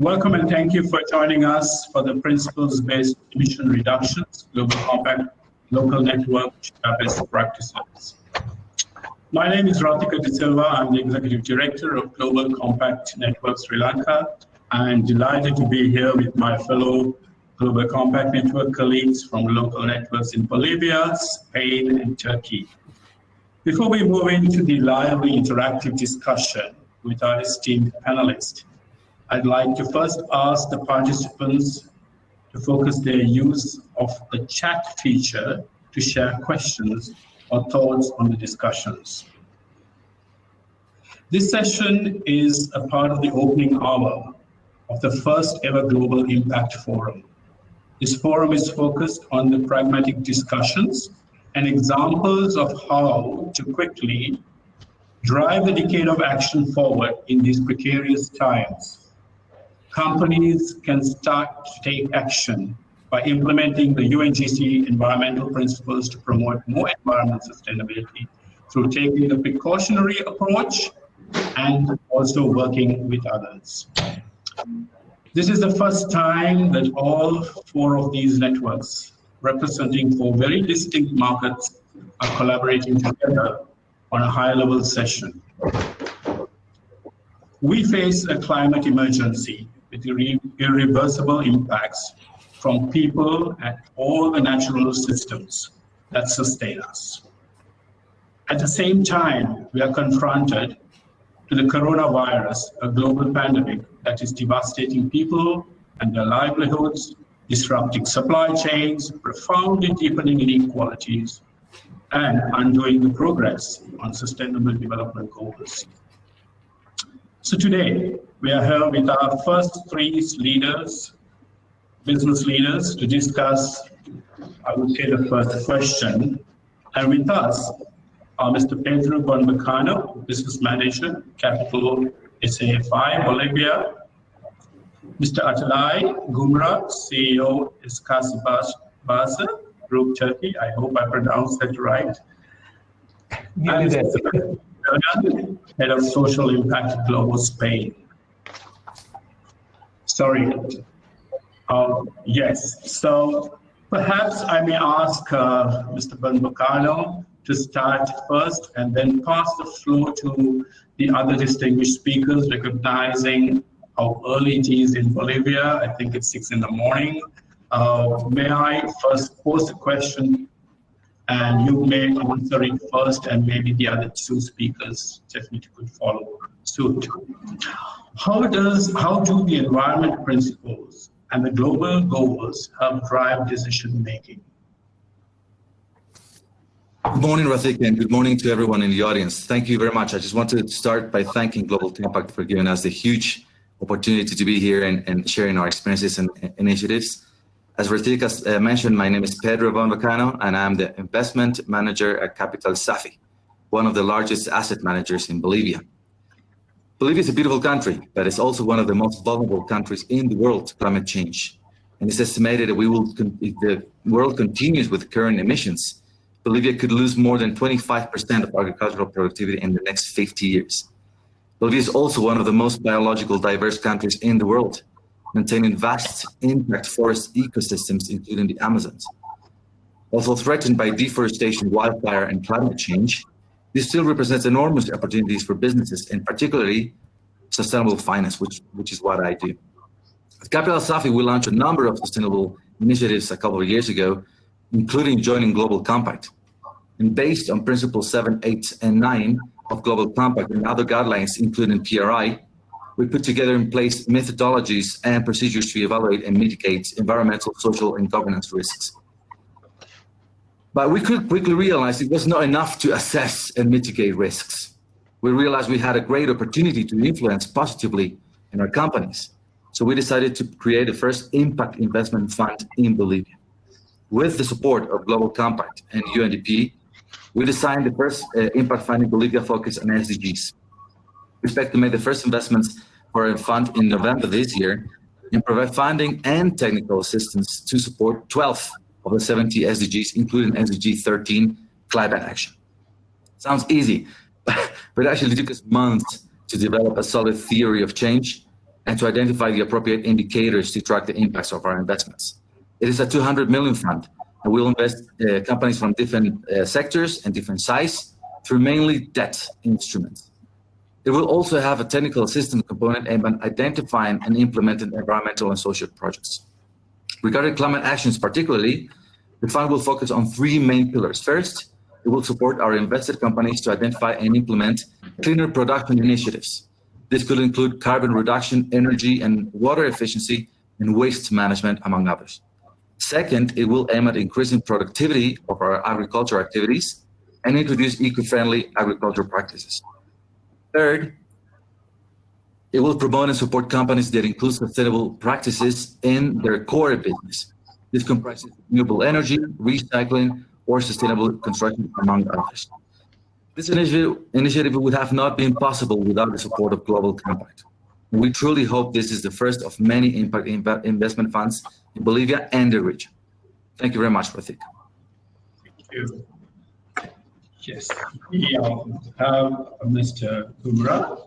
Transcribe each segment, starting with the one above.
Welcome and thank you for joining us for the Principles-Based Emission Reductions Global Compact Local Network Best Practices. My name is Ratika De Silva. I'm the Executive Director of Global Compact Network Sri Lanka. I'm delighted to be here with my fellow Global Compact Network colleagues from local networks in Bolivia, Spain, and Turkey. Before we move into the lively interactive discussion with our esteemed panelists, I'd like to first ask the participants to focus their use of the chat feature to share questions or thoughts on the discussions. This session is a part of the opening hour of the first ever Global Impact Forum. This forum is focused on the pragmatic discussions and examples of how to quickly drive the decade of action forward in these precarious times. Companies can start to take action by implementing the UNGC environmental principles to promote more environmental sustainability through taking a precautionary approach and also working with others. This is the first time that all four of these networks, representing four very distinct markets, are collaborating together on a high-level session. We face a climate emergency with irreversible impacts from people and all the natural systems that sustain us. At the same time, we are confronted to the coronavirus, a global pandemic that is devastating people and their livelihoods, disrupting supply chains, profoundly deepening inequalities, and undoing the progress on sustainable development goals. So today, we are here with our first three leaders, business leaders, to discuss, I would say, the first question. And with us are Mr. Pedro Bonbacano, Business Manager, Capital SAFI, Bolivia. Mr. Atalay Gumra, CEO, Eskasi Basa, Group Turkey. I hope I pronounced that right. And Mr. Head of Social Impact Global Spain. Sorry. Yes. So perhaps I may ask Mr. Bonbacano to start first and then pass the floor to the other distinguished speakers, recognizing how early it is in Bolivia. I think it's 6 in the morning. May I first pose the question and you may answer it first, and maybe the other two speakers definitely could follow suit. How do the environment principles and the global goals help drive decision making? Good morning, Ratika, and good morning to everyone in the audience. Thank you very much. I just wanted to start by thanking Global Compact for giving us the huge opportunity to be here and sharing our experiences and initiatives. As Ratika mentioned, my name is Pedro Bonbacano, and I'm the investment manager at Capital SAFI, one of the largest asset managers in Bolivia. Bolivia is a beautiful country, but it's also one of the most vulnerable countries in the world to climate change. And it's estimated that if the world continues with current emissions, Bolivia could lose more than 25% of agricultural productivity in the next 50 years. Bolivia is also one of the most biologically diverse countries in the world, maintaining vast impact forest ecosystems, including the Amazons. Although threatened by deforestation, wildfire, and climate change, this still represents enormous opportunities for businesses, and particularly sustainable finance, which is what I do. At Capital SAFI, we launched a number of sustainable initiatives a couple of years ago, including joining Global Compact. And based on Principles 7, 8, and 9 of Global Compact and other guidelines, including PRI, we put together in place methodologies and procedures to evaluate and mitigate environmental, social, and governance risks. But we could quickly realize it was not enough to assess and mitigate risks. We realized we had a great opportunity to influence positively in our companies. So we decided to create the first impact investment fund in Bolivia. With the support of Global Compact and UNDP, we designed the first impact fund in Bolivia focused on SDGs. We expect to make the first investments for a fund in November this year and provide funding and technical assistance to support 12 of the 70 SDGs, including SDG 13, climate action. Sounds easy, but it actually took us months to develop a solid theory of change and to identify the appropriate indicators to track the impacts of our investments. It is a 200 million fund, and we'll invest companies from different sectors and different size through mainly debt instruments. It will also have a technical assistance component aimed at identifying and implementing environmental and social projects. Regarding climate actions particularly, the fund will focus on three main pillars. First, it will support our invested companies to identify and implement cleaner production initiatives. This could include carbon reduction, energy and water efficiency, and waste management, among others. Second, it will aim at increasing productivity of our agriculture activities and introduce eco-friendly agriculture practices. Third, it will promote and support companies that include sustainable practices in their core business. This comprises renewable energy, recycling, or sustainable construction, among others. This initiative would have not been possible without the support of Global Compact. We truly hope this is the first of many impact investment funds in Bolivia and the region. Thank you very much, Pratik. Thank you. Yes, we have Mr. Gumra.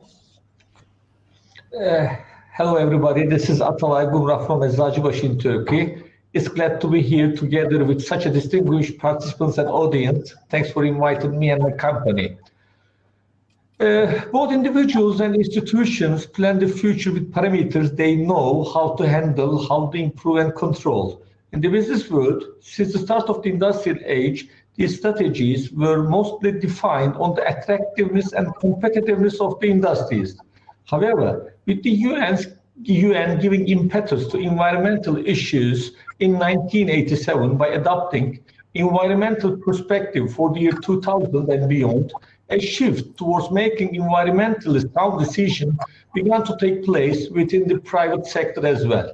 Hello, everybody. This is Atalay Gumra from Eczacıbaşı in Turkey. It's glad to be here together with such a distinguished participants and audience. Thanks for inviting me and my company. Both individuals and institutions plan the future with parameters they know how to handle, how to improve and control. In the business world, since the start of the industrial age, these strategies were mostly defined on the attractiveness and competitiveness of the industries. However, with the UN giving impetus to environmental issues in 1987 by adopting environmental perspective for the year 2000 and beyond, a shift towards making environmentally sound decisions began to take place within the private sector as well.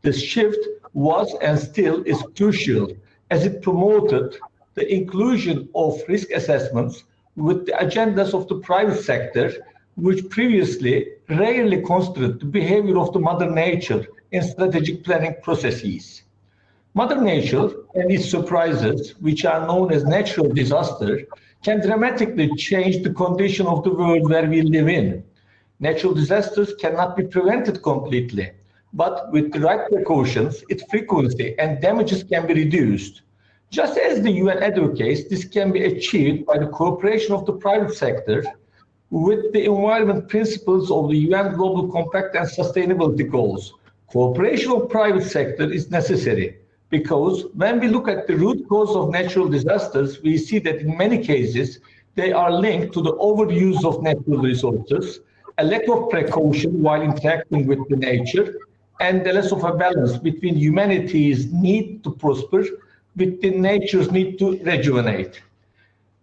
This shift was and still is crucial as it promoted the inclusion of risk assessments with the agendas of the private sector, which previously rarely considered the behavior of the Mother Nature in strategic planning processes. Mother Nature and its surprises, which are known as natural disaster, can dramatically change the condition of the world where we live in. Natural disasters cannot be prevented completely, but with the right precautions, its frequency and damages can be reduced. Just as the UN advocates, this can be achieved by the cooperation of the private sector with the environment principles of the UN Global Compact and sustainability goals. Cooperation of private sector is necessary because when we look at the root cause of natural disasters, we see that in many cases, they are linked to the overuse of natural resources, a lack of precaution while interacting with the nature, and the loss of a balance between humanity's need to prosper with the nature's need to rejuvenate.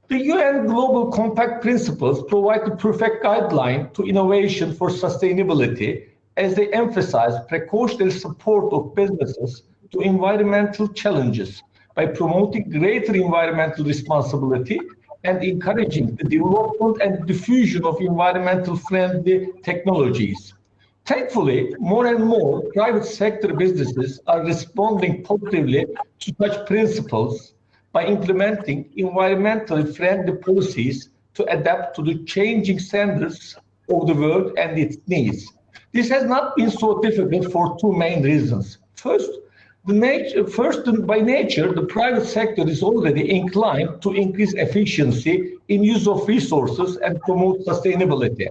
The UN Global Compact principles provide the perfect guideline to innovation for sustainability as they emphasize precautionary support of businesses to environmental challenges by promoting greater environmental responsibility and encouraging the development and diffusion of environmental friendly technologies. Thankfully, more and more private sector businesses are responding positively to such principles by implementing environmentally friendly policies to adapt to the changing standards of the world and its needs. This has not been so difficult for two main reasons. First, by nature, the private sector is already inclined to increase efficiency in use of resources and promote sustainability.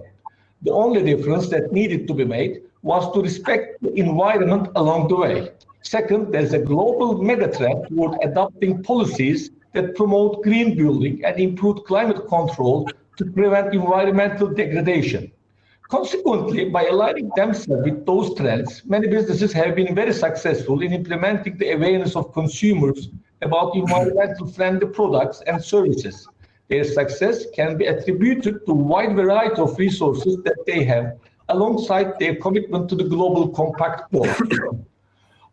The only difference that needed to be made was to respect the environment along the way. Second, there's a global megatrend toward adopting policies that promote green building and improve climate control to prevent environmental degradation. Consequently, by aligning themselves with those trends, many businesses have been very successful in implementing the awareness of consumers about environmental friendly products and services. Their success can be attributed to a wide variety of resources that they have, alongside their commitment to the Global Compact goals.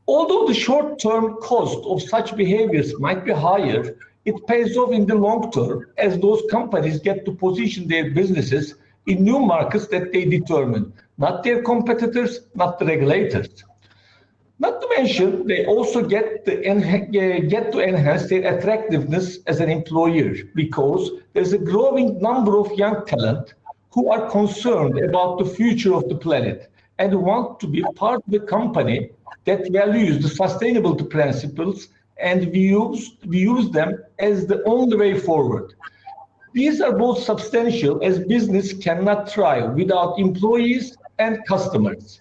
Although the short-term cost of such behaviors might be higher, it pays off in the long term as those companies get to position their businesses in new markets that they determine, not their competitors, not the regulators. Not to mention, they also get to enhance their attractiveness as an employer because there's a growing number of young talent who are concerned about the future of the planet and want to be part of a company that values the sustainability principles and views them as the only way forward. These are both substantial, as business cannot thrive without employees and customers.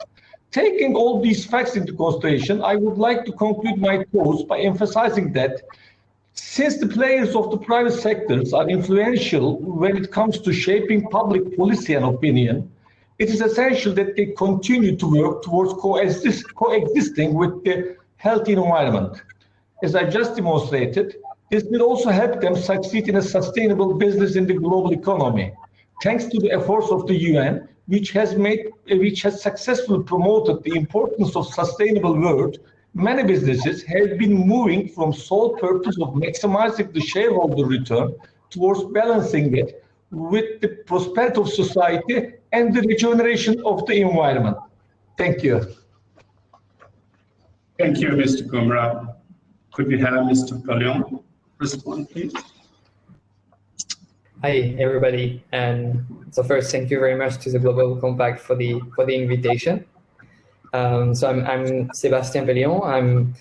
Taking all these facts into consideration, I would like to conclude my talk by emphasizing that since the players of the private sectors are influential when it comes to shaping public policy and opinion, it is essential that they continue to work towards coexisting with the healthy environment. As I just demonstrated, this will also help them succeed in a sustainable business in the global economy. Thanks to the efforts of the UN, which has successfully promoted the importance of sustainable world, many businesses have been moving from sole purpose of maximizing the shareholder return towards balancing it with the prosperity of society and the regeneration of the environment. Thank you. Thank you, Mr. Kumra. Could we have Mr. Kalyon respond, please? Hi, everybody. And so first, thank you very much to the Global Compact for the invitation. So I'm Sébastien Pellion. I'm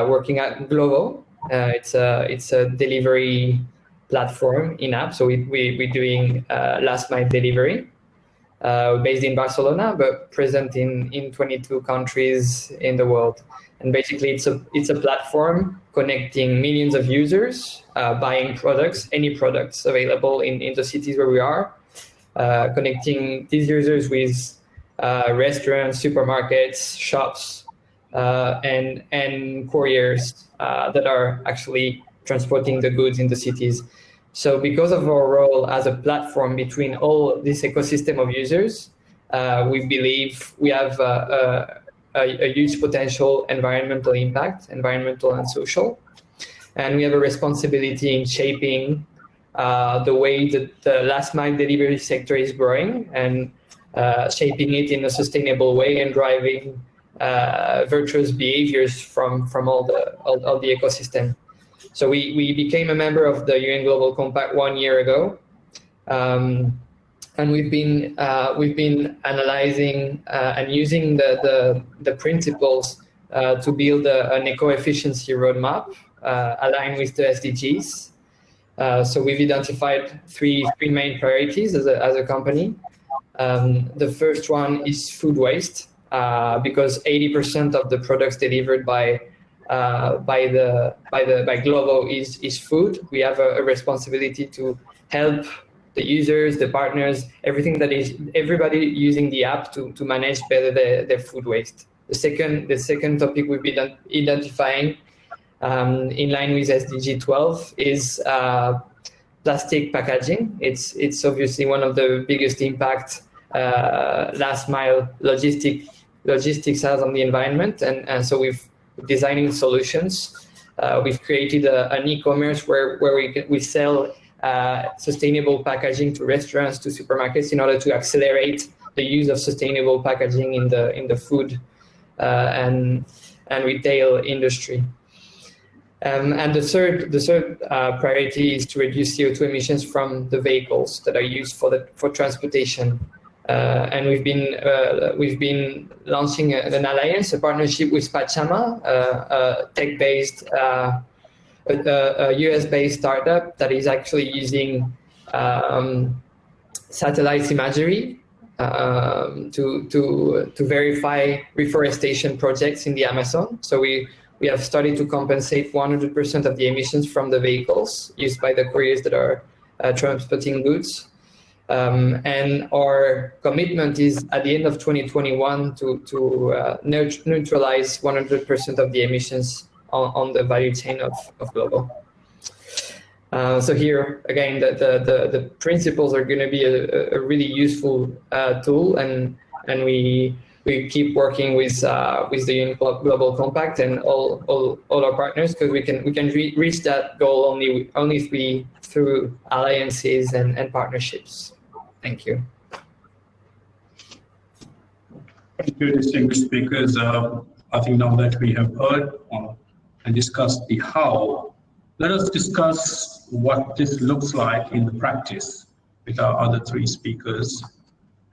working at Glovo. It's a delivery platform in-app. So we're doing last mile delivery. We're based in Barcelona, but present in 22 countries in the world. And basically, it's a platform connecting millions of users, buying products, any products available in the cities where we are, connecting these users with restaurants, supermarkets, shops, and couriers that are actually transporting the goods in the cities. So because of our role as a platform between all this ecosystem of users, we believe we have a huge potential environmental impact, environmental and social. And we have a responsibility in shaping the way that the last mile delivery sector is growing and shaping it in a sustainable way and driving virtuous behaviors from all the ecosystem. So we became a member of the UN Global Compact 1 year ago. And we've been analyzing and using the principles to build an eco-efficiency roadmap aligned with the SDGs. So we've identified three main priorities as a company. The first one is food waste, because 80% of the products delivered by Glovo is food. We have a responsibility to help the users, the partners, everybody using the app to manage better their food waste. The second topic we've been identifying in line with SDG 12 is plastic packaging. It's obviously one of the biggest impact last mile logistics has on the environment, and so we've designing solutions. We've created an e-commerce where we sell sustainable packaging to restaurants, to supermarkets, in order to accelerate the use of sustainable packaging in the food and retail industry. And the third priority is to reduce CO2 emissions from the vehicles that are used for transportation. And we've been launching an alliance, a partnership with Pachama, a tech-based, a US-based startup that is actually using satellite imagery to verify reforestation projects in the Amazon. So we have started to compensate 100% of the emissions from the vehicles used by the couriers that are transporting goods. And our commitment is at the end of 2021 to neutralize 100% of the emissions on the value chain of Glovo. So here again, the principles are going to be a really useful tool, and we keep working with the UN Global Compact and all our partners, because we can reach that goal only through alliances and partnerships. Thank you. Thank you, distinguished speakers. I think now that we have heard and discussed the how, let us discuss what this looks like in the practice with our other three speakers.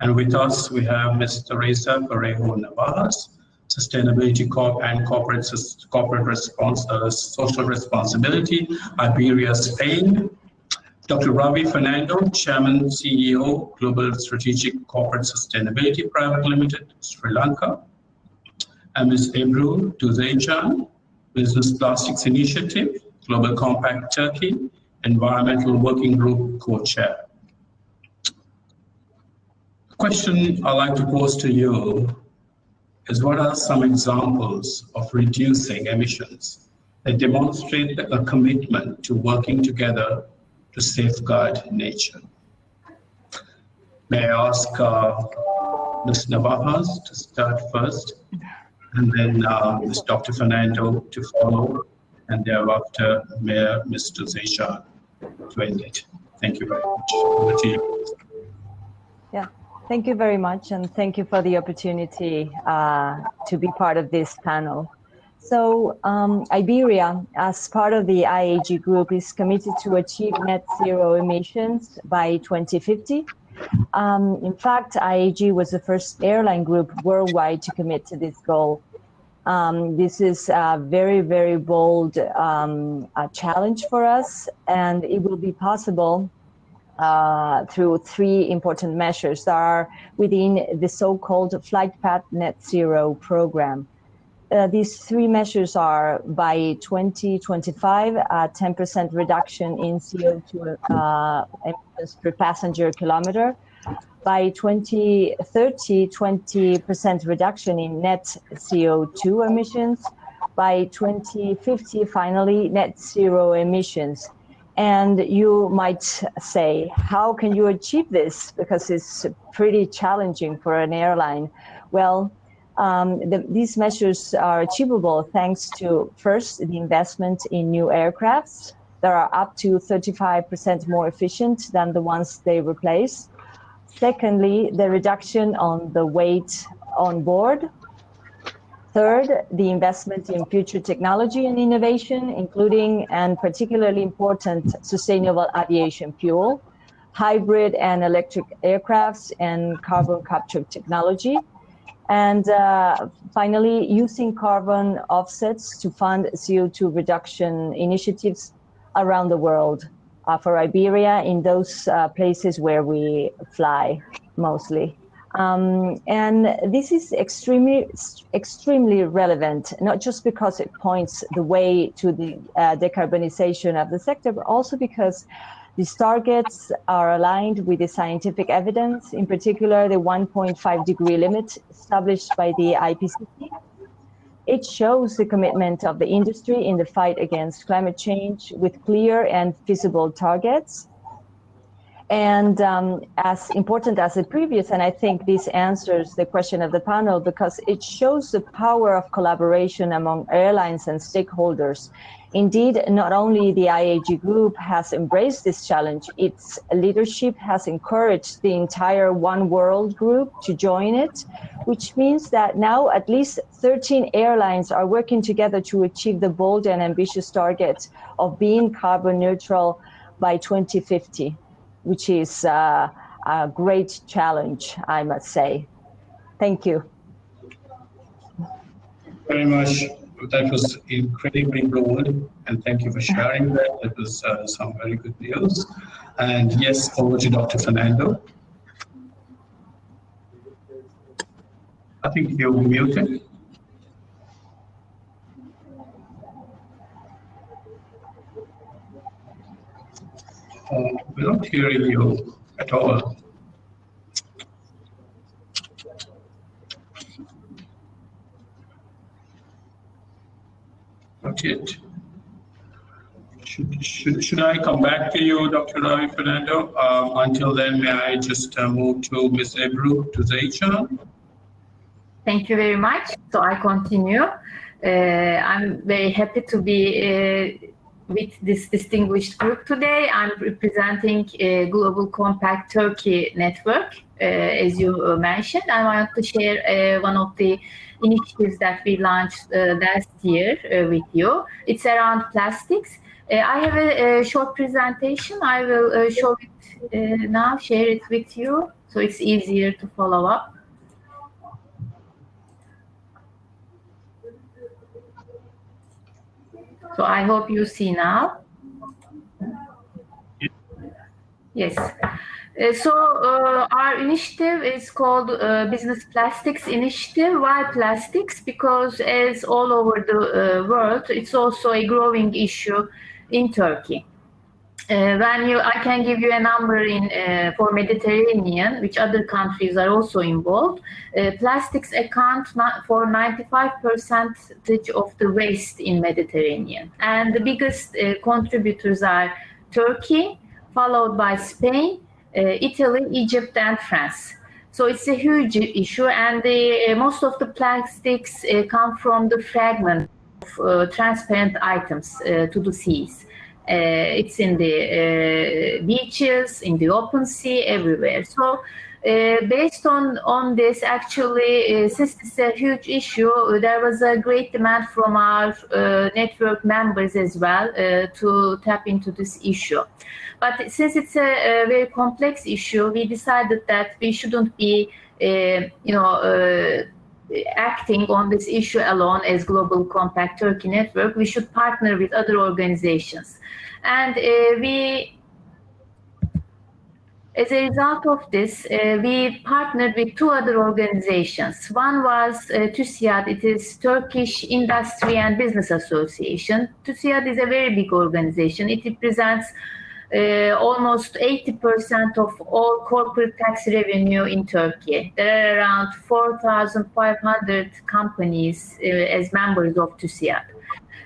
And with us, we have Ms. Teresa Parejo Navas, Sustainability and Corporate Social Responsibility, Iberia, Spain. Dr. Ravi Fernando, Chairman, CEO, Global Strategic Corporate Sustainability Private Limited, Sri Lanka. And Ms. Ebru Tuzeycan, Business Plastics Initiative, Global Compact Turkey, Environmental Working Group Co-Chair. The question I'd like to pose to you is, what are some examples of reducing emissions that demonstrate a commitment to working together to safeguard nature? May I ask Ms. Navajas to start first, and then Ms. Dr. Fernando to follow, and thereafter Ms. Tuzeycan to end it. Thank you very much. Over to you. Yeah, thank you very much, and thank you for the opportunity to be part of this panel. So Iberia, as part of the IAG group, is committed to achieve net zero emissions by 2050. In fact, IAG was the first airline group worldwide to commit to this goal. This is a very, very bold challenge for us, and it will be possible through three important measures that are within the so-called Flight Path Net Zero program. These three measures are: by 2025, a 10% reduction in CO2 emissions per passenger kilometer; by 2030, 20% reduction in net CO2 emissions; by 2050, finally, net zero emissions. And you might say, how can you achieve this? Because it's pretty challenging for an airline. Well, these measures are achievable thanks to, first, the investment in new aircrafts that are up to 35% more efficient than the ones they replace. Secondly, the reduction on the weight on board. Third, the investment in future technology and innovation, including, and particularly important, sustainable aviation fuel, hybrid and electric aircrafts, and carbon capture technology. And finally, using carbon offsets to fund CO2 reduction initiatives around the world for Iberia in those places where we fly mostly. And this is extremely relevant, not just because it points the way to the decarbonization of the sector, but also because these targets are aligned with the scientific evidence, in particular the 1.5 degree limit established by the IPCC. It shows the commitment of the industry in the fight against climate change with clear and feasible targets. And as important as the previous, and I think this answers the question of the panel, because it shows the power of collaboration among airlines and stakeholders. Indeed, not only the IAG group has embraced this challenge, its leadership has encouraged the entire One World group to join it, which means that now at least 13 airlines are working together to achieve the bold and ambitious target of being carbon neutral by 2050. Which is a great challenge, I must say. Thank you. Very much. That was incredibly broad, and thank you for sharing that. That was some very good news. And yes, over to Dr. Fernando. I think you're muted. We're not hearing you at all. Not yet. Should I come back to you, Dr. Ravi Fernando? Until then, may I just move to Ms. Ebru Tuzeycan? Thank you very much. So I continue. I'm very happy to be with this distinguished group today. I'm representing Global Compact Turkey Network, as you mentioned. I want to share one of the initiatives that we launched last year with you. It's around plastics. I have a short presentation. I will show it now, share it with you, so it's easier to follow up. So I hope you see now. Yes. Our initiative is called Business Plastics Initiative. Why plastics? Because as all over the world, it's also a growing issue in Turkey. I can give you a number for Mediterranean, which other countries are also involved. Plastics account for 95% of the waste in Mediterranean, and the biggest contributors are Turkey, followed by Spain, Italy, Egypt, and France. So it's a huge issue, and most of the plastics come from the fragment of transparent items to the seas. It's in the beaches, in the open sea, everywhere. So based on this, actually, since it's a huge issue, there was a great demand from our network members as well to tap into this issue. But since it's a very complex issue, we decided that we shouldn't be, acting on this issue alone as Global Compact Turkey Network. We should partner with other organizations. And as a result of this, we partnered with two other organizations. One was TÜSİAD. It is Turkish Industry and Business Association. TÜSİAD is a very big organization. It represents almost 80% of all corporate tax revenue in Turkey. There are around 4,500 companies as members of TÜSİAD.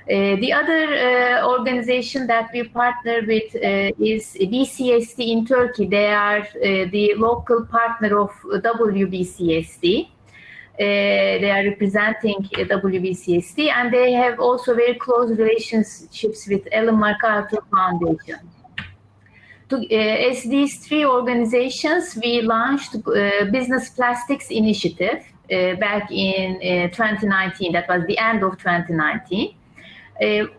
The other organization that we partner with is BCSD in Turkey. They are the local partner of WBCSD. They are representing WBCSD, and they have also very close relationships with Ellen MacArthur Foundation. As these three organizations, we launched Business Plastics Initiative back in 2019. That was the end of 2019.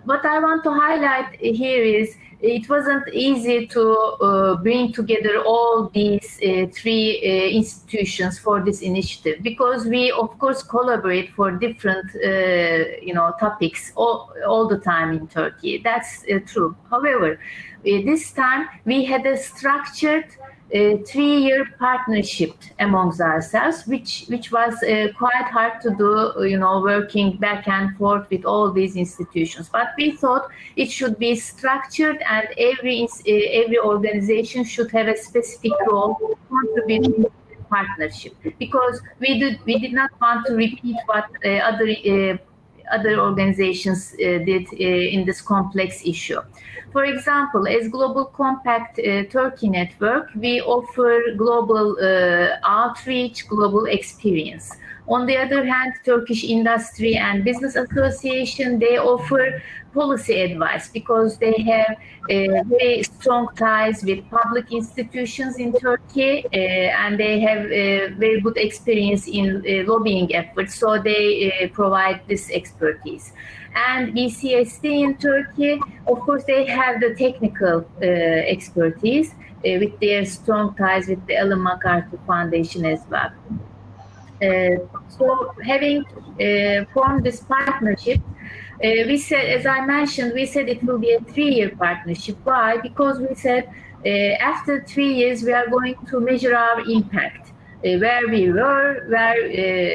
What I want to highlight here is it wasn't easy to bring together all these three institutions for this initiative, because we, of course, collaborate for different topics all the time in Turkey. That's true. However, this time we had a structured 3-year partnership amongst ourselves, which was quite hard to do, working back and forth with all these institutions. But we thought it should be structured, and every organization should have a specific role contributing to the partnership, because we did not want to repeat what other organizations did in this complex issue. For example, as Global Compact Turkey Network, we offer global outreach, global experience. On the other hand, Turkish Industry and Business Association, they offer policy advice, because they have very strong ties with public institutions in Turkey, and they have very good experience in lobbying efforts, so they provide this expertise. And BCSD in Turkey, of course, they have the technical expertise with their strong ties with the Ellen MacArthur Foundation as well. So having formed this partnership, we said, as I mentioned, we said it will be a 3-year partnership. Why? Because we said after 3 years, we are going to measure our impact, where we were,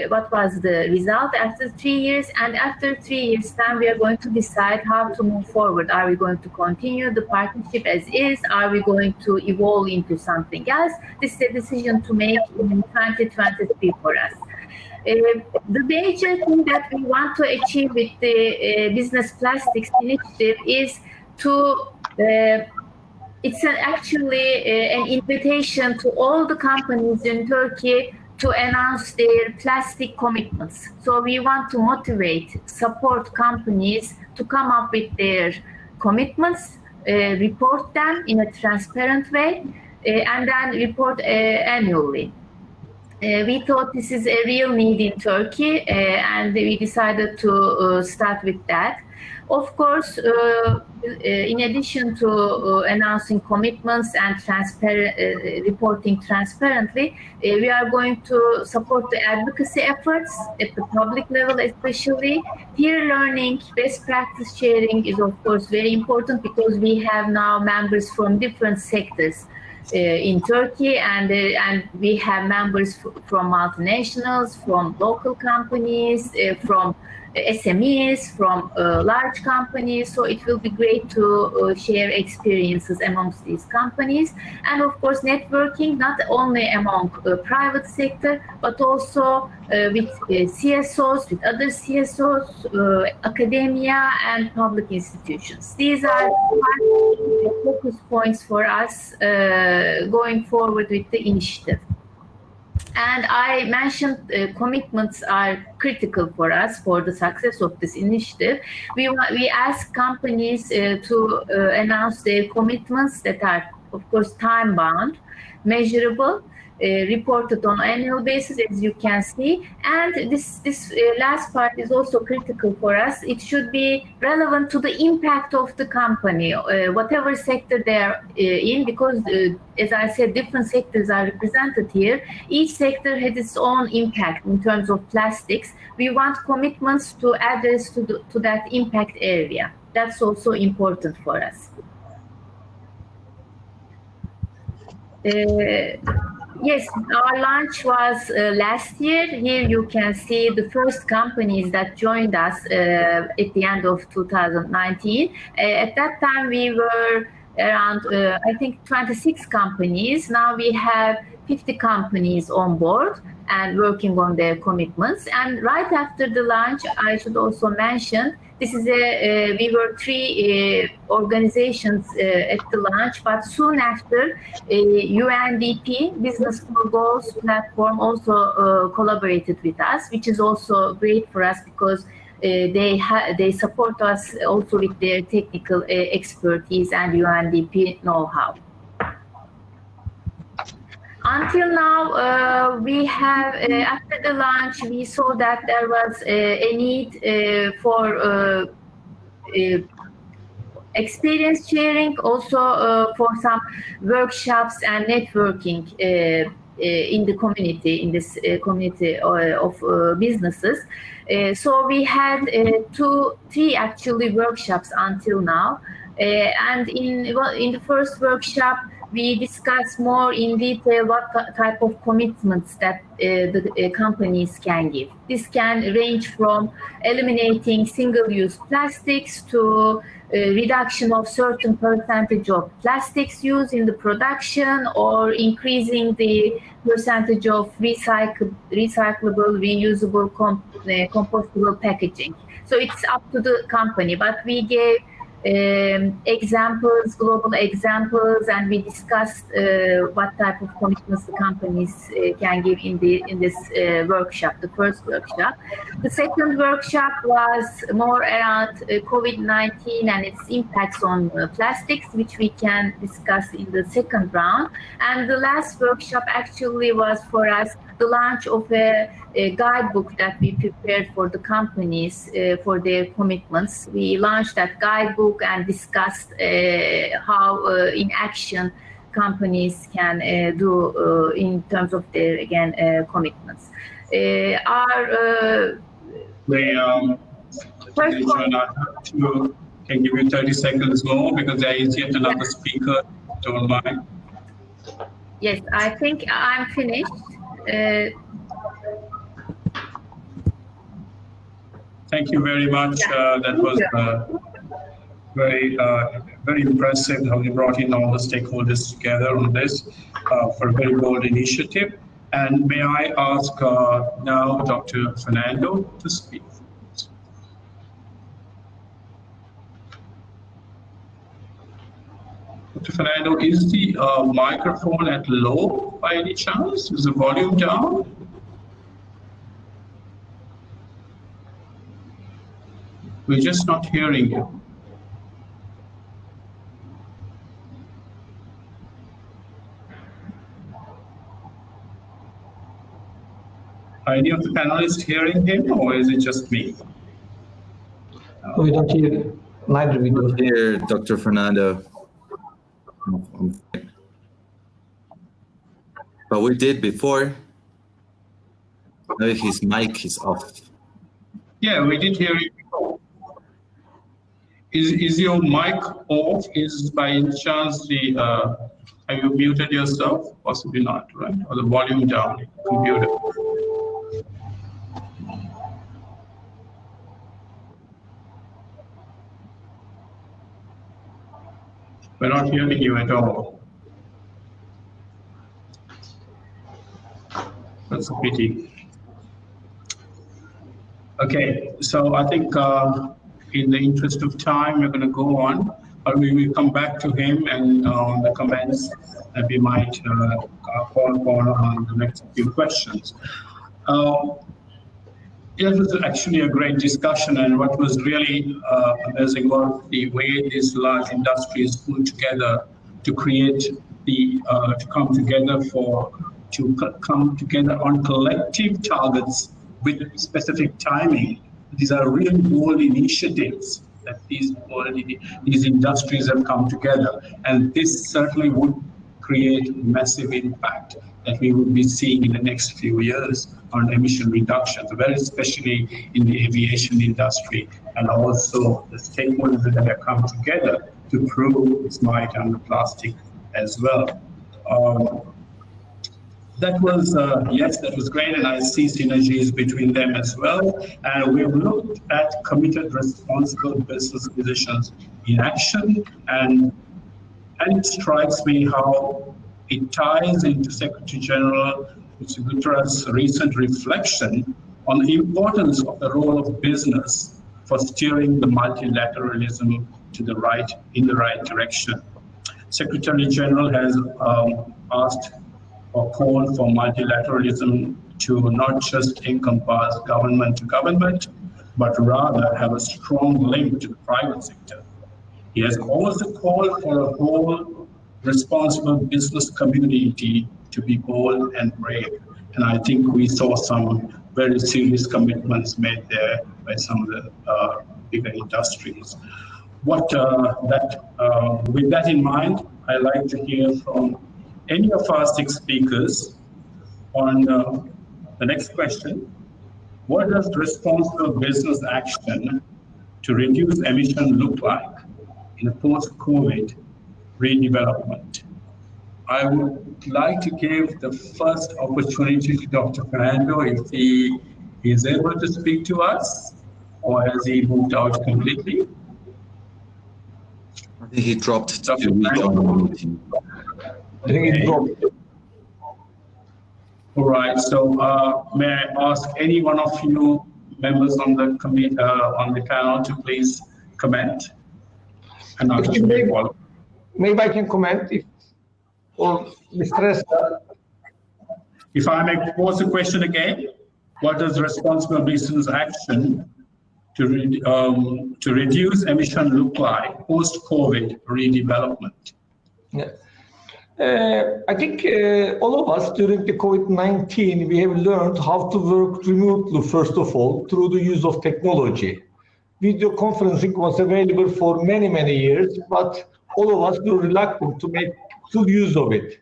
what was the result after 3 years, and after 3 years' time, we are going to decide how to move forward. Are we going to continue the partnership as is? Are we going to evolve into something else? This is a decision to make in 2023 for us. The major thing that we want to achieve with the Business Plastics Initiative is to it's actually an invitation to all the companies in Turkey to announce their plastic commitments. So we want to motivate, support companies to come up with their commitments, report them in a transparent way, and then report annually. We thought this is a real need in Turkey, and we decided to start with that. Of course, in addition to announcing commitments and reporting transparently, we are going to support the advocacy efforts at the public level, especially. Peer learning, best practice sharing is, of course, very important because we have now members from different sectors in Turkey, and we have members from multinationals, from local companies, from SMEs, from large companies. So it will be great to share experiences amongst these companies. And of course, networking, not only among private sector, but also with CSOs, with other CSOs, academia, and public institutions. These are focus points for us going forward with the initiative. And I mentioned commitments are critical for us for the success of this initiative. We ask companies to announce their commitments that are, of course, time-bound, measurable, reported on annual basis, as you can see. And this last part is also critical for us. It should be relevant to the impact of the company, whatever sector they are in, because as I said, different sectors are represented here. Each sector has its own impact in terms of plastics. We want commitments to address to that impact area. That's also important for us. Yes, our launch was last year. Here you can see the first companies that joined us at the end of 2019. At that time, we were around, I think, 26 companies. Now we have 50 companies on board and working on their commitments. And right after the launch, I should also mention, this is we were 3 organizations at the launch, but soon after, UNDP, Business for Goals platform, also collaborated with us, which is also great for us because they support us also with their technical expertise and UNDP know-how. Until now, we have, after the launch, we saw that there was a need for experience sharing, also for some workshops and networking in the community, in this community of businesses. So we had 3 actually workshops until now. And in the first workshop, we discuss more in detail what type of commitments that the companies can give. This can range from eliminating single-use plastics to reduction of certain percentage of plastics used in the production, or increasing the percentage of recyclable, reusable, compostable packaging. So it's up to the company, but we gave examples, global examples, and we discussed what type of commitments the companies can give in this workshop, the first workshop. The second workshop was more around COVID-19 and its impacts on plastics, which we can discuss in the second round. And the last workshop actually was for us the launch of a guidebook that we prepared for the companies for their commitments. We launched that guidebook and discussed how in action companies can do in terms of their, again, commitments. Can give you 30 seconds more because there is yet another speaker. Don't mind. Yes, I think I'm finished. Thank you very much. That was very impressive how you brought in all the stakeholders together on this for a very bold initiative. And may I ask now Dr. Fernando to speak? Dr. Fernando, is the microphone at low by any chance? Is the volume down? We're just not hearing you. Are any of the panelists hearing him, or is it just me? We don't hear, neither we do. Here, Dr. Fernando. But we did before. Maybe his mic is off. Yeah, we did hear it before. Is your mic off? Is by any chance the have you muted yourself? Possibly not, right? Or the volume down, computer. We're not hearing you at all. That's a pity. Okay, so I think in the interest of time, we're going to go on. We will come back to him and on the comments that we might call upon on the next few questions. It was actually a great discussion, and what was really amazing was the way these large industries pulled together to create the to come together on collective targets with specific timing. These are really bold initiatives that these industries have come together, and this certainly would create massive impact that we will be seeing in the next few years on emission reductions, very especially in the aviation industry, and also the stakeholders that have come together to prove its might on the plastic as well. That was, yes, that was great, and I see synergies between them as well. And we've looked at committed, responsible business decisions in action, and it strikes me how it ties into Secretary General Guterres' recent reflection on the importance of the role of business for steering the multilateralism in the right direction. Secretary General has asked or called for multilateralism to not just encompass government to government, but rather have a strong link to the private sector. He has also called for a whole responsible business community to be bold and brave. And I think we saw some very serious commitments made there by some of the bigger industries. With that in mind, I'd like to hear from any of our 6 speakers on the next question. What does responsible business action to reduce emission look like in a post-COVID redevelopment? I would like to give the first opportunity to Dr. Fernando if he is able to speak to us, or has he moved out completely? I think he dropped Dr. to rejoin the meeting. I think it dropped. All right, so may I ask any one of you members on the committee, on the panel to please comment? And Maybe I can comment or Mr. Esther. If I may pose the question again, what does responsible business action to reduce emission look like post-COVID redevelopment? Yeah. I think all of us during the COVID-19, we have learned how to work remotely, first of all, through the use of technology. Video conferencing was available for many, many years, but all of us were reluctant to make full use of it.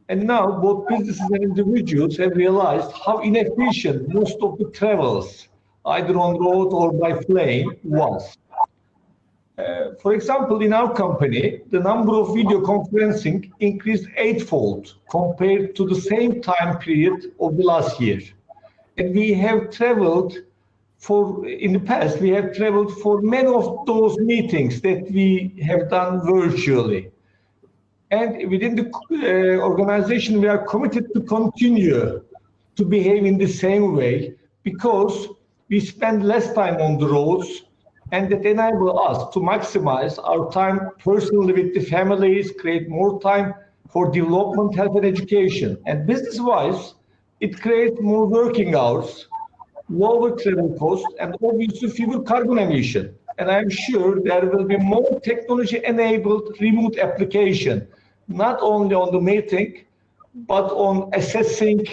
And now both businesses and individuals have realized how inefficient most of the travels, either on road or by plane, was. For example, in our company, the number of video conferencing increased 8-fold compared to the same time period of the last year. And we have traveled in the past, we have traveled for many of those meetings that we have done virtually. And within the organization, we are committed to continue to behave in the same way because we spend less time on the roads, and that enable us to maximize our time personally with the families, create more time for development, health, and education. And business-wise, it creates more working hours, lower travel costs, and obviously fewer carbon emission. And I'm sure there will be more technology-enabled remote application, not only on the meeting, but on assessing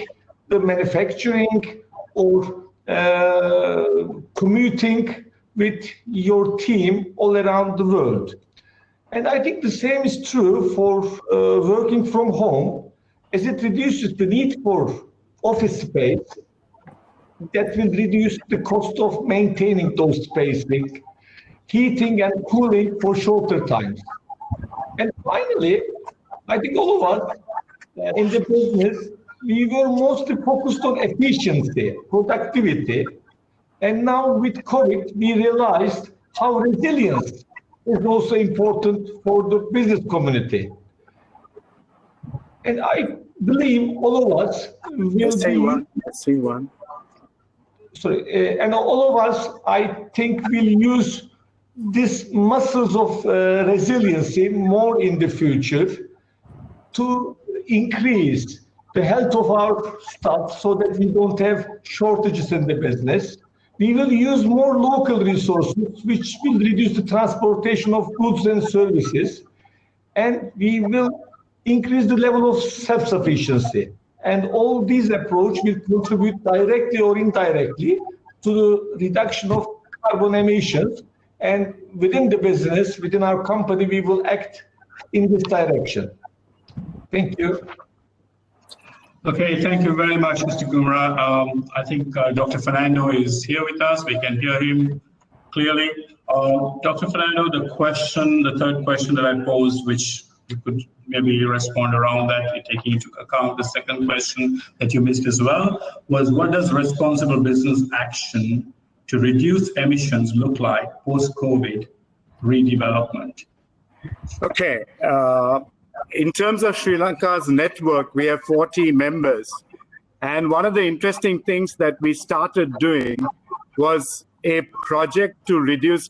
the manufacturing or commuting with your team all around the world. And I think the same is true for working from home, as it reduces the need for office space. That will reduce the cost of maintaining those spaces, heating and cooling for shorter times. And finally, I think all of us in the business, we were mostly focused on efficiency, productivity. And now with COVID, we realized how resilience is also important for the business community. And I believe all of us will be... Sorry, and all of us, I think, will use these muscles of resiliency more in the future to increase the health of our staff so that we don't have shortages in the business. We will use more local resources, which will reduce the transportation of goods and services, and we will increase the level of self-sufficiency. And all these approaches will contribute directly or indirectly to the reduction of carbon emissions. And within the business, within our company, we will act in this direction. Thank you. Okay, thank you very much, Mr. Gumra. I think Dr. Fernando is here with us. We can hear him clearly. Dr. Fernando, the third question that I posed, which you could maybe respond around that, taking into account the second question that you missed as well, was what does responsible business action to reduce emissions look like post-COVID redevelopment? Okay. In terms of Sri Lanka's network, we have 40 members. And one of the interesting things that we started doing was a project to reduce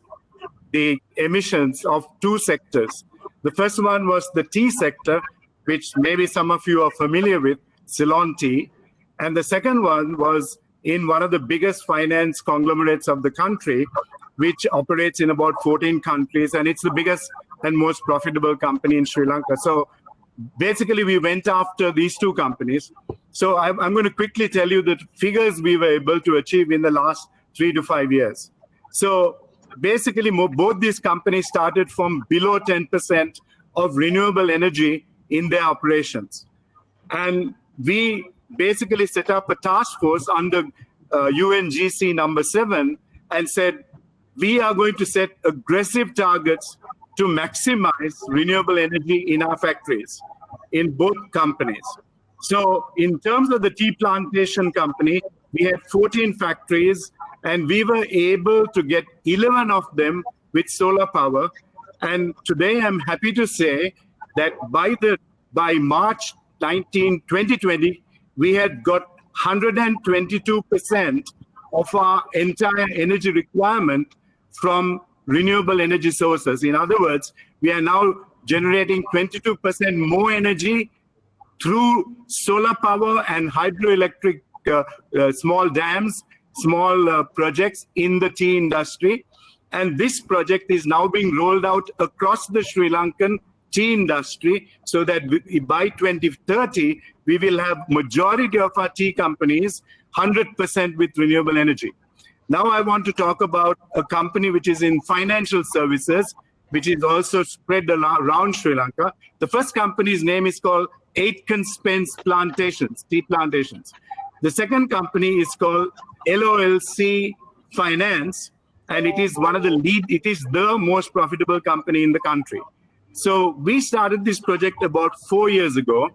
the emissions of two sectors. The first one was the tea sector, which maybe some of you are familiar with, Ceylon Tea. And the second one was in one of the biggest finance conglomerates of the country, which operates in about 14 countries. And it's the biggest and most profitable company in Sri Lanka. So basically, we went after these two companies. So I'm going to quickly tell you the figures we were able to achieve in the last 3 to 5 years. So basically, both these companies started from below 10% of renewable energy in their operations. And we basically set up a task force under UNGC number 7 and said, we are going to set aggressive targets to maximize renewable energy in our factories, in both companies. So in terms of the tea plantation company, we had 14 factories, and we were able to get 11 of them with solar power. And today I'm happy to say that by March 2020, we had got 122% of our entire energy requirement from renewable energy sources. In other words, we are now generating 22% more energy through solar power and hydroelectric small dams, small projects in the tea industry. And this project is now being rolled out across the Sri Lankan tea industry so that by 2030, we will have majority of our tea companies 100% with renewable energy. Now I want to talk about a company which is in financial services, which is also spread around Sri Lanka. The first company's name is called Aitken Spence Plantations, tea plantations. The second company is called LOLC Finance, and it is the most profitable company in the country. So we started this project about 4 years ago,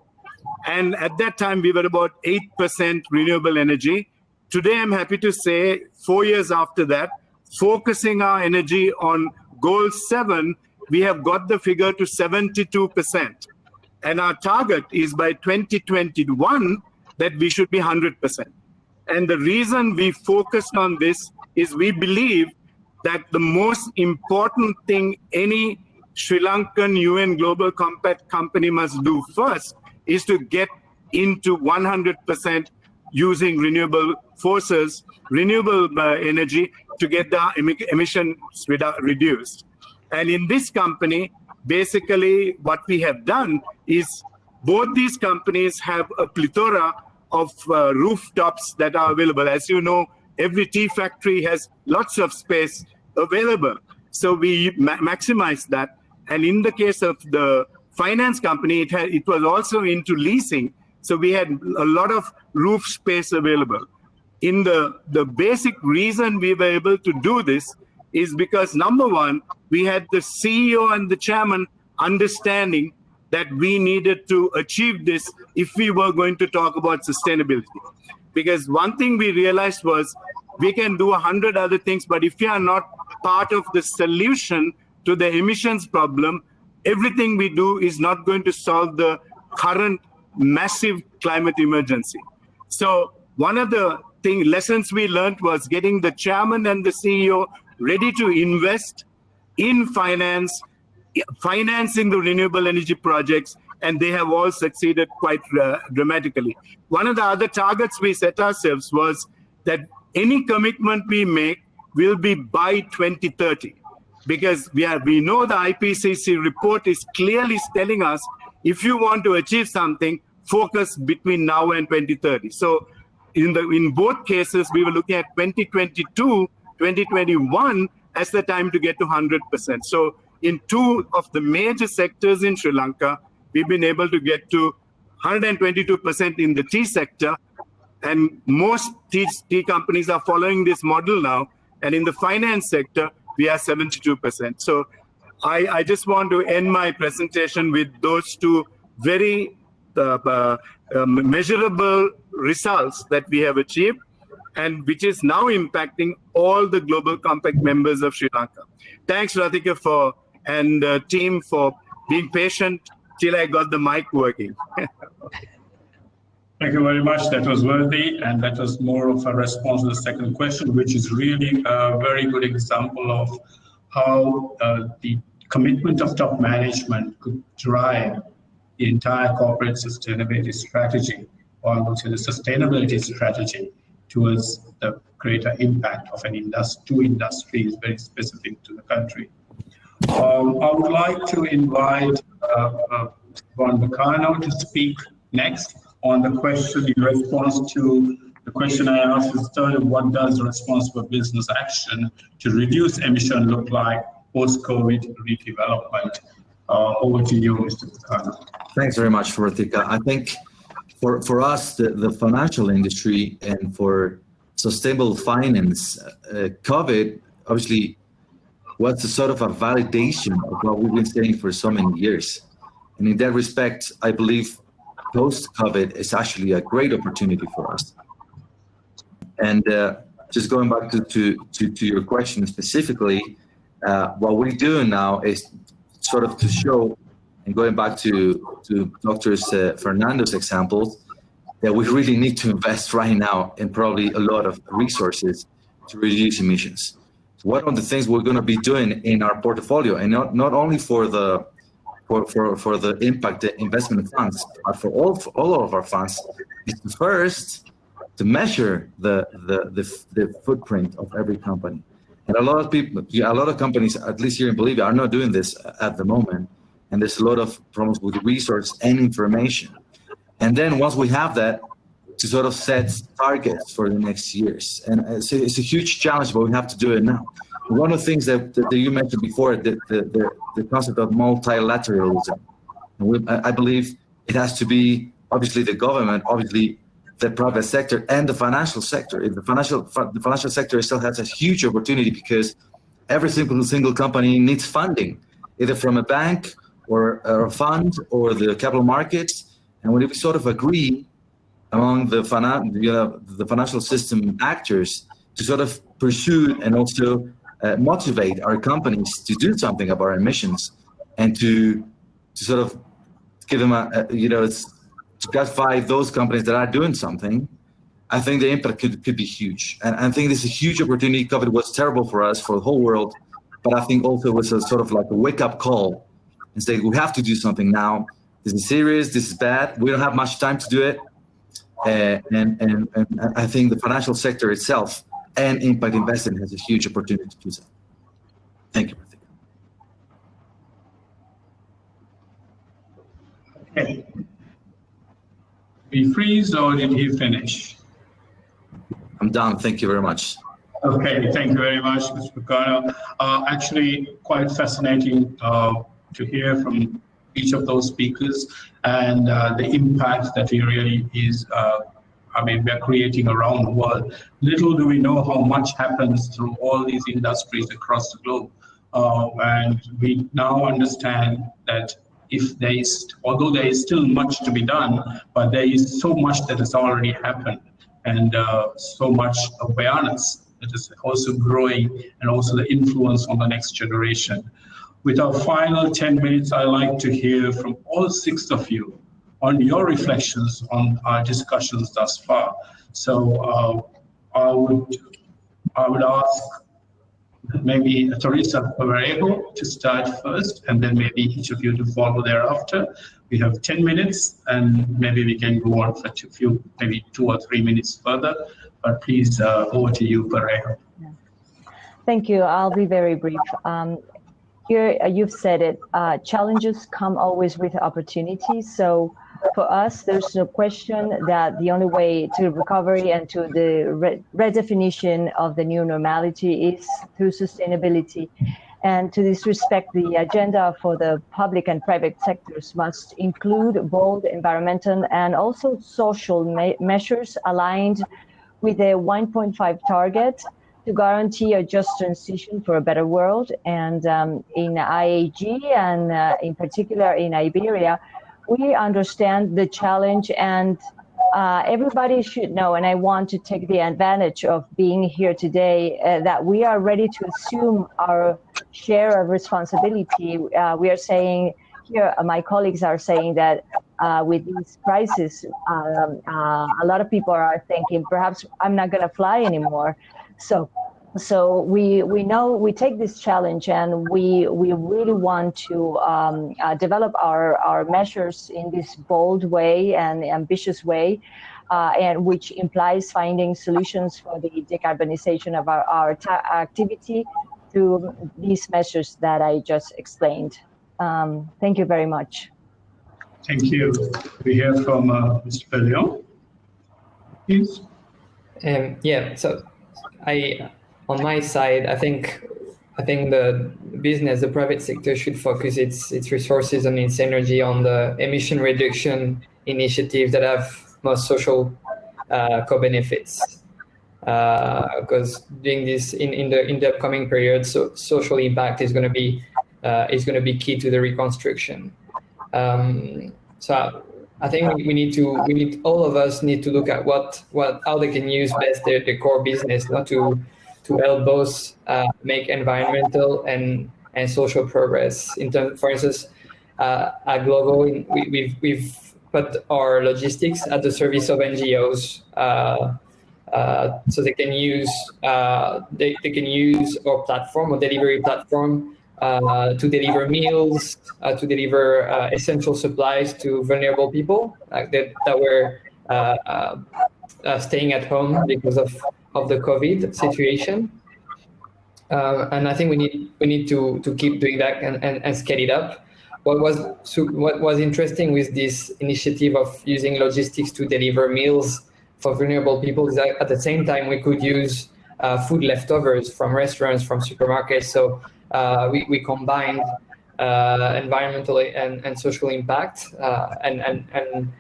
and at that time we were about 8% renewable energy. Today, I'm happy to say, 4 years after that, focusing our energy on goal 7, we have got the figure to 72%. And our target is by 2021 that we should be 100%. And the reason we focused on this is we believe that the most important thing any Sri Lankan UN Global Compact company must do first is to get into 100% using renewable forces, renewable energy to get the emissions reduced. And in this company, basically what we have done is both these companies have a plethora of rooftops that are available. As you know, every tea factory has lots of space available. So we maximized that. And in the case of the finance company, it was also into leasing. So we had a lot of roof space available. In the basic reason we were able to do this is because, number one, we had the CEO and the chairman understanding that we needed to achieve this if we were going to talk about sustainability. Because one thing we realized was we can do 100 other things, but if we are not part of the solution to the emissions problem, everything we do is not going to solve the current massive climate emergency. So one of the lessons we learned was getting the chairman and the CEO ready to invest in financing the renewable energy projects, and they have all succeeded quite dramatically. One of the other targets we set ourselves was that any commitment we make will be by 2030, because we know the IPCC report is clearly telling us if you want to achieve something, focus between now and 2030. So in both cases, we were looking at 2022, 2021 as the time to get to 100%. So in two of the major sectors in Sri Lanka, we've been able to get to 122% in the tea sector, and most tea companies are following this model now. And in the finance sector, we are 72%. So I just want to end my presentation with those two very measurable results that we have achieved, and which is now impacting all the Global Compact members of Sri Lanka. Thanks, Rathika, and team for being patient till I got the mic working. Thank you very much. That was worthy, and that was more of a response to the second question, which is really a very good example of how the commitment of top management could drive the entire corporate sustainability strategy, or I would say the sustainability strategy, towards the greater impact of two industries very specific to the country. I would like to invite Juan Bacano to speak next on the question in response to the question I asked is what does responsible business action to reduce emission look like post-COVID redevelopment? Over to you, Mr. Bacano. Thanks very much, Rathika. I think for us, the financial industry and for sustainable finance, COVID obviously was a sort of a validation of what we've been saying for so many years. And in that respect, I believe post-COVID is actually a great opportunity for us. And just going back to your question specifically, what we're doing now is sort of to show, and going back to Dr. Fernando's examples, that we really need to invest right now in probably a lot of resources to reduce emissions. So one of the things we're going to be doing in our portfolio, and not only for the impact investment funds, but for all of our funds, is first to measure the footprint of every company. And a lot of companies, at least here in Bolivia, are not doing this at the moment. And there's a lot of problems with resource and information. And then once we have that, to sort of set targets for the next years. And it's a huge challenge, but we have to do it now. One of the things that you mentioned before, the concept of multilateralism. I believe it has to be, obviously, the government, obviously, the private sector, and the financial sector. The financial sector still has a huge opportunity because every single company needs funding, either from a bank or a fund or the capital markets. And when we sort of agree among the financial system actors to sort of pursue and also motivate our companies to do something about our emissions and to sort of give them to gratify those companies that are doing something, I think the impact could be huge. And I think this is a huge opportunity. COVID was terrible for us, for the whole world, but I think also it was a sort of like a wake-up call and say, we have to do something now. This is serious, this is bad, we don't have much time to do it. And I think the financial sector itself and impact investing has a huge opportunity to do so. Thank you. Okay. Did he freeze or did he finish? I'm done. Thank you very much. Okay, thank you very much, Mr. Picano. Actually, quite fascinating to hear from each of those speakers and the impact that he really is, we're creating around the world. Little do we know how much happens through all these industries across the globe. And we now understand that although there is still much to be done, but there is so much that has already happened and so much awareness that is also growing, and also the influence on the next generation. With our final 10 minutes, I'd like to hear from all 6 of you on your reflections on our discussions thus far. So I would ask maybe Teresa Parejo to start first, and then maybe each of you to follow thereafter. We have 10 minutes, and maybe we can go on for maybe 2 or 3 minutes further. But please, over to you, Parejo. Thank you. I'll be very brief. Here, you've said it, challenges come always with opportunities. So for us, there's no question that the only way to recovery and to the redefinition of the new normality is through sustainability. And to this respect, the agenda for the public and private sectors must include bold environmental and also social measures aligned with the 1.5 target to guarantee a just transition for a better world. And in IAG and in particular in Iberia, we understand the challenge, and everybody should know, and I want to take the advantage of being here today, that we are ready to assume our share of responsibility. We are saying here, my colleagues are saying that with these prices, a lot of people are thinking, perhaps I'm not going to fly anymore. So we know we take this challenge, and we really want to develop our measures in this bold way and ambitious way, and which implies finding solutions for the decarbonization of our activity through these measures that I just explained. Thank you very much. Thank you. We hear from Mr. Pellion, please. Yeah, so on my side, I think the business, the private sector, should focus its resources and its energy on the emission reduction initiatives that have most social co-benefits. Because doing this in the upcoming period, so social impact is going to be key to the reconstruction. So I think all of us need to look at how they can use best their core business, not to help both make environmental and social progress. For instance, at Glovo, we've put our logistics at the service of NGOs, so they can use our platform, or delivery platform, to deliver meals, to deliver essential supplies to vulnerable people that were staying at home because of the COVID situation. And I think we need to keep doing that and scale it up. What was interesting with this initiative of using logistics to deliver meals for vulnerable people is that at the same time we could use food leftovers from restaurants, from supermarkets. So we combined environmental and social impact, and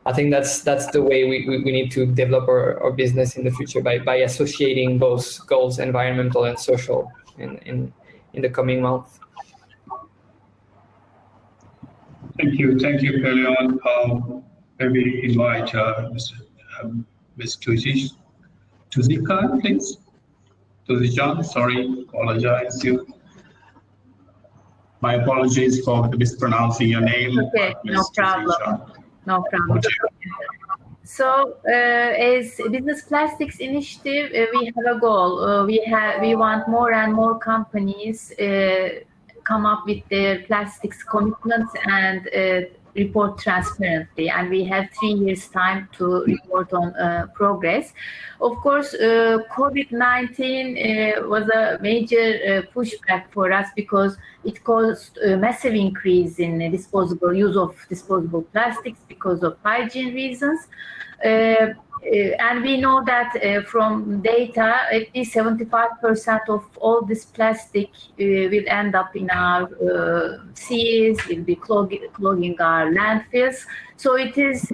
I think that's the way we need to develop our business in the future, by associating both goals, environmental and social, in the coming months. Thank you, Pellion. Maybe invite Ms. Tuzika, please. Tuzijan, sorry, apologize you. My apologies for mispronouncing your name. Okay, no problem. No problem. So, as Business Plastics Initiative, we have a goal. We want more and more companies come up with their plastics commitments and report transparently, and we have 3 years time to report on progress. Of course, COVID-19 was a major pushback for us, because it caused a massive increase in use of disposable plastics because of hygiene reasons. And we know that from data, at least 75% of all this plastic will end up in our seas, will be clogging our landfills. So it is,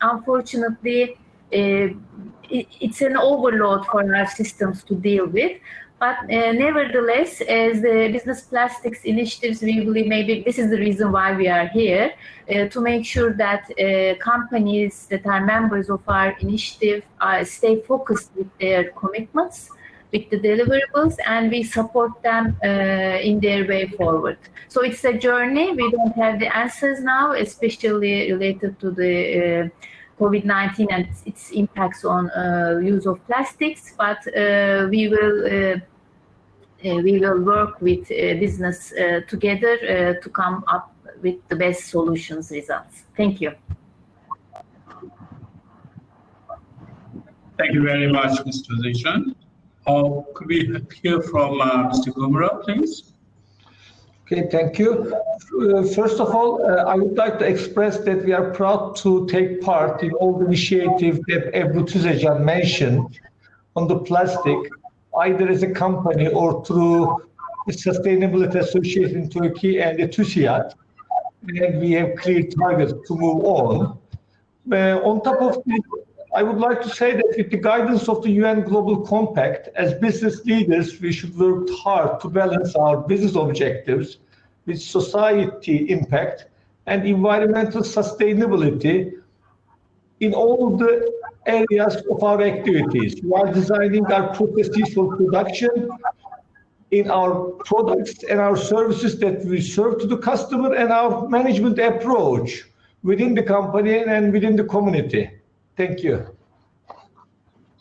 unfortunately, it's an overload for our systems to deal with. But nevertheless, as the business plastics initiatives, we believe maybe this is the reason why we are here, to make sure that companies that are members of our initiative stay focused with their commitments, with the deliverables, and we support them in their way forward. So it's a journey. We don't have the answers now, especially related to the COVID-19 and its impacts on use of plastics, but we will work with business together to come up with the best solutions results. Thank you. Thank you very much, Mr. Zishan. Could we hear from Mr. Gumra, please? Okay, thank you. First of all, I would like to express that we are proud to take part in all the initiatives that Ebru Tüzecan mentioned on the plastic, either as a company or through the Sustainability Association in Turkey and the TÜSİAD. And we have clear targets to move on. On top of this, I would like to say that with the guidance of the UN Global Compact, as business leaders, we should work hard to balance our business objectives with society impact and environmental sustainability in all the areas of our activities, while designing our processes for production, in our products and our services that we serve to the customer, and our management approach within the company and within the community. Thank you.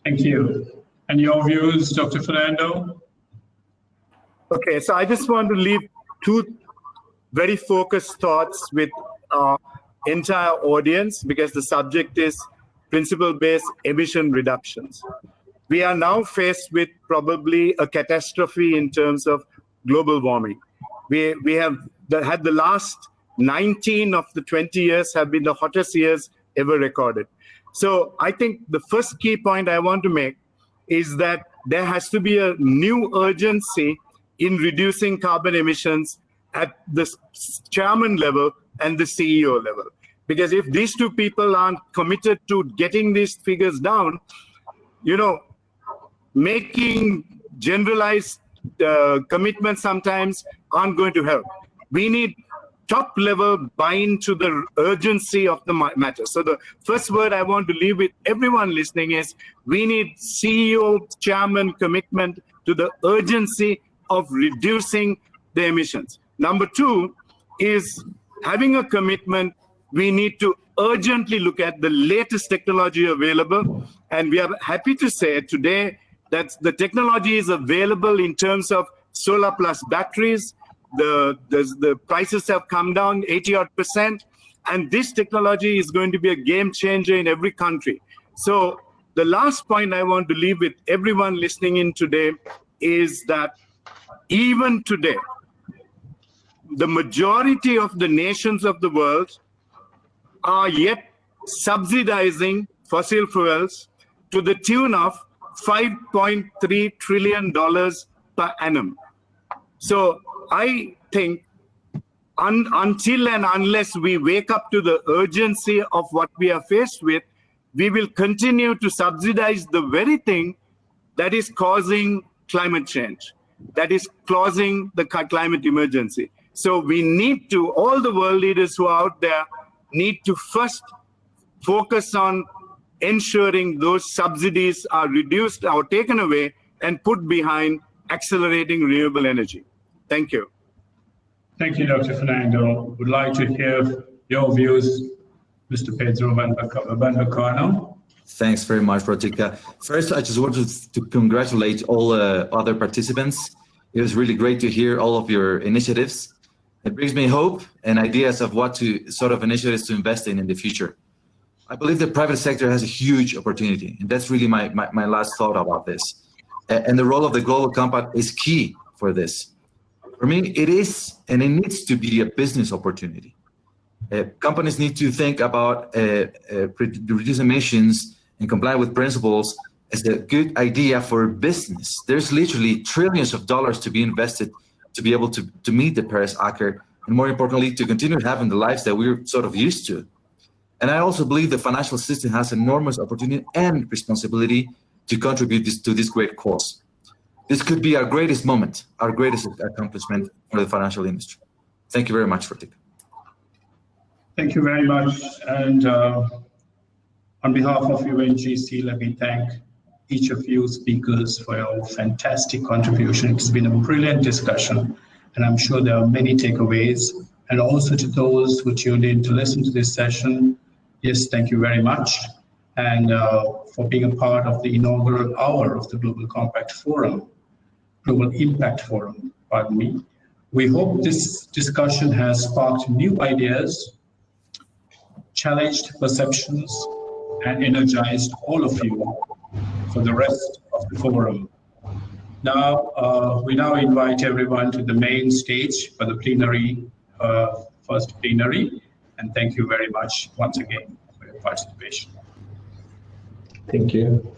Thank you. And your views, Dr. Fernando? Okay, so I just want to leave two very focused thoughts with our entire audience, because the subject is principle-based emission reductions. We are now faced with probably a catastrophe in terms of global warming. We have had the last 19 of the 20 years have been the hottest years ever recorded. So I think the first key point I want to make is that there has to be a new urgency in reducing carbon emissions at the chairman level and the CEO level. Because if these two people aren't committed to getting these figures down, you know, making generalized commitments sometimes aren't going to help. We need top-level buy-in to the urgency of the matter. So the first word I want to leave with everyone listening is we need CEO, chairman commitment to the urgency of reducing the emissions. Number two is having a commitment. We need to urgently look at the latest technology available. And we are happy to say today that the technology is available in terms of solar plus batteries. The prices have come down 80-odd%, and this technology is going to be a game changer in every country. So the last point I want to leave with everyone listening in today is that even today, the majority of the nations of the world are yet subsidizing fossil fuels to the tune of $5.3 trillion per annum. So I think until and unless we wake up to the urgency of what we are faced with, we will continue to subsidize the very thing that is causing climate change, that is causing the climate emergency. So we need to, all the world leaders who are out there, need to first focus on ensuring those subsidies are reduced or taken away and put behind accelerating renewable energy. Thank you. Thank you, Dr. Fernando. Would like to hear your views, Mr. Pedro Banbacano. Thanks very much, Rotika. First, I just wanted to congratulate all other participants. It was really great to hear all of your initiatives. It brings me hope and ideas of what sort of initiatives to invest in the future. I believe the private sector has a huge opportunity, and that's really my last thought about this. And the role of the Global Compact is key for this. For me, it is, and it needs to be a business opportunity. Companies need to think about reduce emissions and comply with principles as a good idea for business. There's literally trillions of dollars to be invested to be able to meet the Paris Accord, and more importantly, to continue having the lives that we're sort of used to. And I also believe the financial system has enormous opportunity and responsibility to contribute to this great cause. This could be our greatest moment, our greatest accomplishment for the financial industry. Thank you very much, Ratik. Thank you very much. And on behalf of UNGC, let me thank each of you speakers for your fantastic contribution. It's been a brilliant discussion, and I'm sure there are many takeaways. And also to those who tuned in to listen to this session, yes, thank you very much. And for being a part of the inaugural hour of the Global Compact Forum, Global Impact Forum, pardon me. We hope this discussion has sparked new ideas, challenged perceptions, and energized all of you for the rest of the forum. Now, we now invite everyone to the main stage for the plenary, first plenary, and thank you very much once again for your participation. Thank you.